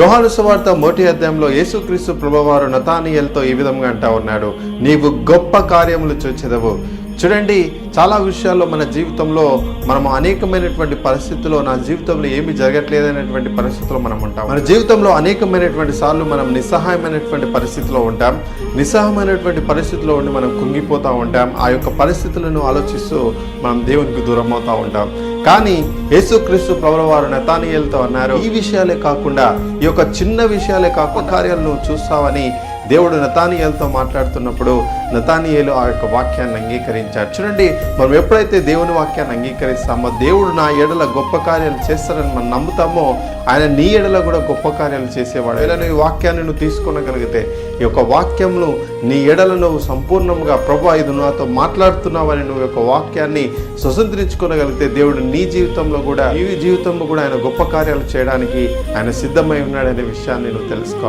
యోహాను సువార్త 1వ అధ్యాయంలో యేసుక్రీస్తు ప్రభువారు నతానీయేలుతో ఈ విధంగా అంటా ఉన్నాడు, నీవు గొప్ప కార్యములు చూచెదవు. చూడండి, చాలా విషయాల్లో మన జీవితంలో మనము అనేకమైనటువంటి పరిస్థితుల్లో, నా జీవితంలో ఏమి జరగట్లేదనేటువంటి పరిస్థితుల్లో మనం ఉంటాం. మన జీవితంలో అనేకమైనటువంటి సార్లు మనం నిస్సహాయమైనటువంటి పరిస్థితిలో ఉంటాం. నిస్సహాయమైనటువంటి పరిస్థితిలో ఉండి మనం కుంగిపోతూ ఉంటాం. ఆ యొక్క పరిస్థితులను ఆలోచిస్తూ మనం దేవునికి దూరం అవుతూ ఉంటాం. కానీ యేసుక్రీస్తు ప్రభువారు నతానీయేలుతో అన్నారు, ఈ విషయాలే కాకుండా, ఈ యొక్క చిన్న విషయాలే కాకుండా కార్యాలు నువ్వు చూస్తావని దేవుడు నతానీయేలుతో మాట్లాడుతున్నప్పుడు నతానీయేలు ఆ యొక్క వాక్యాన్ని అంగీకరించాడు. చూడండి, మనం ఎప్పుడైతే దేవుని వాక్యాన్ని అంగీకరిస్తామో, దేవుడు నా ఎడల గొప్ప కార్యాలు చేస్తారని మనం నమ్ముతామో, ఆయన నీ ఎడల కూడా గొప్ప కార్యాలు చేసేవాడు. ఇలా ఈ వాక్యాన్ని నువ్వు తీసుకొనగలిగితే, ఈ యొక్క వాక్యంను నీ ఎడల నువ్వు సంపూర్ణంగా ప్రభు ఇది నాతో మాట్లాడుతున్నావని నువ్వు యొక్క వాక్యాన్ని స్వతంత్రించుకోగలిగితే, దేవుడు నీ జీవితంలో కూడా ఆయన గొప్ప కార్యాలు చేయడానికి ఆయన సిద్ధమై ఉన్నాడనే విషయాన్ని నువ్వు తెలుసుకోవాలి.